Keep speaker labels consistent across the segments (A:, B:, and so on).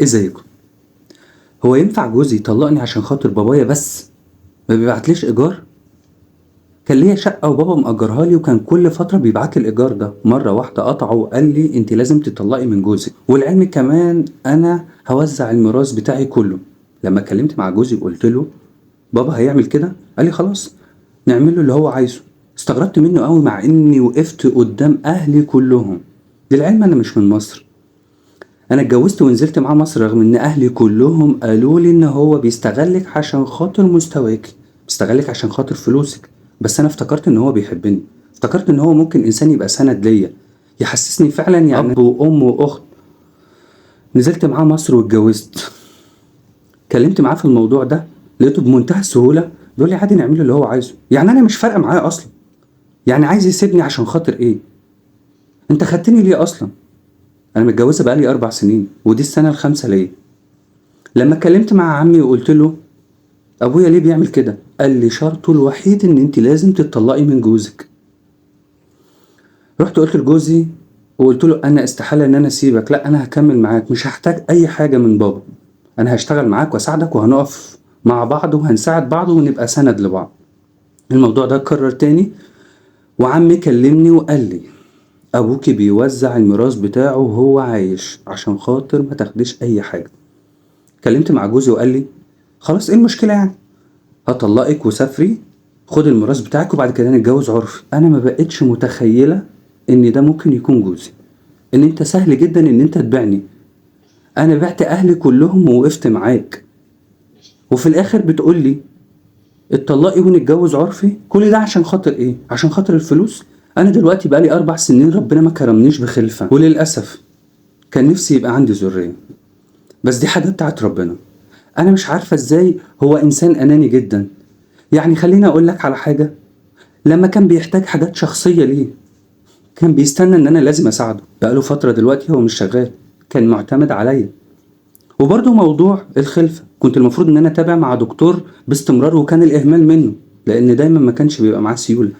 A: ازيكم؟ هو ينفع جوزي يطلقني عشان خاطر بابايا بس ما بيبعتليش ايجار؟ كان ليا شقه وبابا مأجرها لي، وكان كل فتره بيبعت لي الايجار ده. مره واحده قطعه وقال لي انت لازم تطلقي من جوزك، والعلم كمان انا هوزع الميراث بتاعي كله. لما اتكلمت مع جوزي وقلت له بابا هيعمل كده، قال لي خلاص نعمل له اللي هو عايزه. استغربت منه قوي مع اني وقفت قدام اهلي كلهم. للعلم انا مش من مصر، انا اتجوزت ونزلت معاه مصر رغم ان اهلي كلهم قالوا لي ان هو بيستغلك عشان خاطر مستواك، بيستغلك عشان خاطر فلوسك. بس انا افتكرت ان هو بيحبني، افتكرت ان هو ممكن انسان يبقى سند ليا، يحسسني فعلا يعني اب وام واخت. نزلت معاه مصر واتجوزت. كلمت معاه في الموضوع ده، لقيته بمنتهى السهوله بيقول لي عادي نعمله اللي هو عايزه. يعني انا مش فارقه معاه اصلا، يعني عايز يسيبني عشان خاطر ايه؟ انت خدتني ليه اصلا؟ انا متجوزه بقالي 4 سنين ودي السنه الخامسه ليا. لما اتكلمت مع عمي وقلت له ابويا ليه بيعمل كده، قال لي شرطه الوحيد ان انت لازم تطلقي من جوزك. رحت قلت لجوزي وقلت له انا استحالة ان انا اسيبك، لا انا هكمل معاك، مش هحتاج اي حاجة من بابا، انا هشتغل معاك واساعدك وهنقف مع بعض وهنساعد بعض ونبقى سند لبعض. الموضوع ده اتكرر تاني، وعمي كلمني وقال لي ابوكي بيوزع الميراث بتاعه وهو عايش عشان خاطر ما تاخديش اي حاجة. كلمت مع جوزي وقال لي خلاص ايه المشكلة يعني، هطلقك وسافري، خد الميراث بتاعك وبعد كده نتجوز عرفي. انا ما بقتش متخيله ان ده ممكن يكون جوزي، ان انت سهل جدا ان انت تبيعني. انا بعت اهلي كلهم ووقفت معاك، وفي الاخر بتقول لي اتطلقي ونتجوز عرفي. كل ده عشان خاطر ايه؟ عشان خاطر الفلوس؟ انا دلوقتي بقالي 4 سنين ربنا ما كرمنيش بخلفه، وللاسف كان نفسي يبقى عندي ذريه، بس دي حاجه بتاعت ربنا. انا مش عارفه ازاي هو انسان اناني جدا. يعني خليني اقول لك على حاجه، لما كان بيحتاج حاجات شخصية ليه كان بيستنى ان انا لازم اساعده. بقاله فترة دلوقتي هو مش شغال، كان معتمد عليا. وبرضه موضوع الخلفة كنت المفروض ان انا اتابع مع دكتور باستمرار، وكان الاهمال منه لان دايما ما كانش بيبقى معاه سيولة.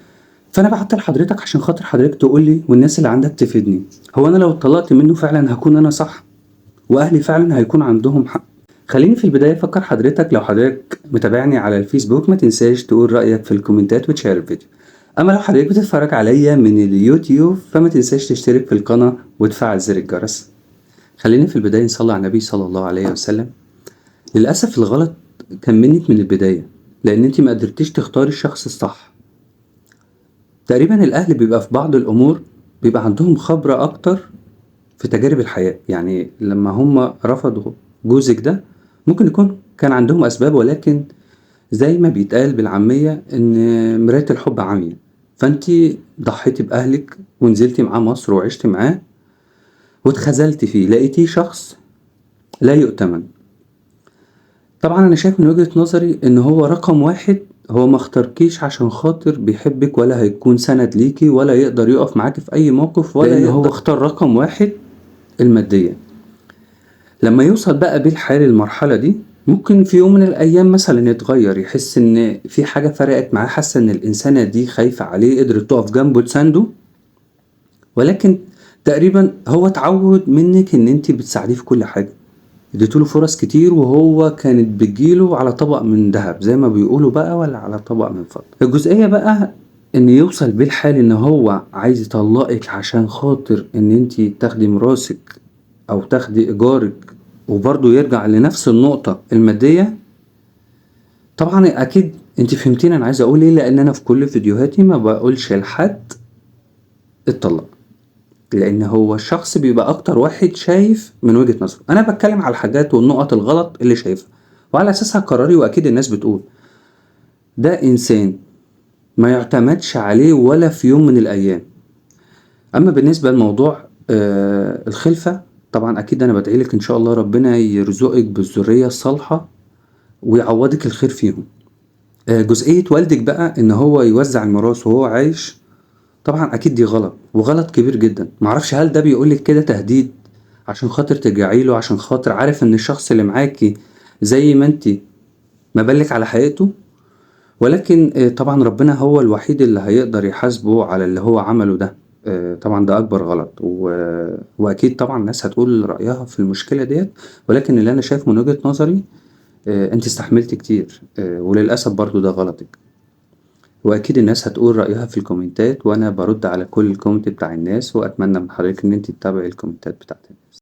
A: فانا بعت لحضرتك عشان خاطر حضرتك تقول لي والناس اللي عندك تفيدني، هو انا لو اتطلقت منه فعلا هكون انا صح واهلي فعلا هيكون عندهم حق؟ خليني في البداية افكر حضرتك، لو حضرتك متابعني على الفيسبوك ما تنساش تقول رأيك في الكومنتات وتشير الفيديو. اما لو حضرتك بتتفرج عليا من اليوتيوب فما تنساش تشترك في القناة وتفعل زر الجرس. خليني في البداية نصلي على النبي صلى الله عليه وسلم. للأسف الغلط كان منك من البداية، لأن انت ما قدرتيش تختاري الشخص الصح. تقريبا الأهل بيبقى في بعض الأمور بيبقى عندهم خبرة أكتر في تجارب الحياة. يعني لما هم رفضوا جوزك ده ممكن يكون كان عندهم أسباب، ولكن زي ما بيتقال بالعامية إن مراية الحب عمياء. فأنتي ضحيتي بأهلك ونزلتي معاه مصر وعشتي معاه واتخذلتي فيه، لقيتيه شخص لا يؤتمن. طبعا أنا شايف من وجهة نظري إن هو رقم واحد، هو ما اختاركيش عشان خاطر بيحبك ولا هيكون سند ليكي ولا يقدر يقف معاكي في أي موقف، ولا لأن هو اختار رقم واحد المادية. لما يوصل بقى بيه الحال للمرحلة دي ممكن في يوم من الأيام مثلا يتغير، يحس إن في حاجة فرقت معاه، حاسة إن الإنسانة دي خايفة عليه قدرت تقف جنبه تسانده. ولكن تقريبا هو اتعود منك إن انتي بتساعديه في كل حاجة، اديتوله فرص كتير وهو كانت بتجيله على طبق من ذهب زي ما بيقولوا بقى، ولا على طبق من فضة. الجزئية بقى إن يوصل بيه الحال إن هو عايز يطلقك عشان خاطر إن انتي تاخدي مراسك أو تاخدي إيجارك، وبرضه يرجع لنفس النقطة المادية. طبعا اكيد انت فهمتين انا عايز اقول ايه، لان انا في كل فيديوهاتي ما بقولش لحد اتطلق، لان هو الشخص بيبقى اكتر واحد شايف من وجهة نظره. انا بتكلم على الحاجات والنقط الغلط اللي شايفها وعلى اساسها قراري، واكيد الناس بتقول ده انسان ما يعتمدش عليه ولا في يوم من الايام. اما بالنسبة لموضوع الخلفة، طبعا اكيد انا بدعيلك ان شاء الله ربنا يرزقك بالذرية الصالحة ويعوضك الخير فيهم. جزئية والدك بقى ان هو يوزع الميراث وهو عايش، طبعا اكيد دي غلط وغلط كبير جدا. معرفش هل ده بيقولك كده تهديد عشان خاطر ترجعي له، عشان خاطر عارف ان الشخص اللي معاكي زي ما انتي مبلك على حقيقته، ولكن طبعا ربنا هو الوحيد اللي هيقدر يحاسبه على اللي هو عمله ده. طبعًا ده أكبر غلط، وأكيد طبعًا الناس هتقول رأيها في المشكلة ديّة، ولكن اللي أنا شايفه من وجهة نظري أنتِ استحملتِ كتير، وللأسف برضه ده غلطِك، وأكيد الناس هتقول رأيها في الكومنتات، وأنا بارُد على كل comment بتاع الناس، وأتمنى من حضرتِك إن أنتِ تتابعي الكومنتات بتاعة الناس.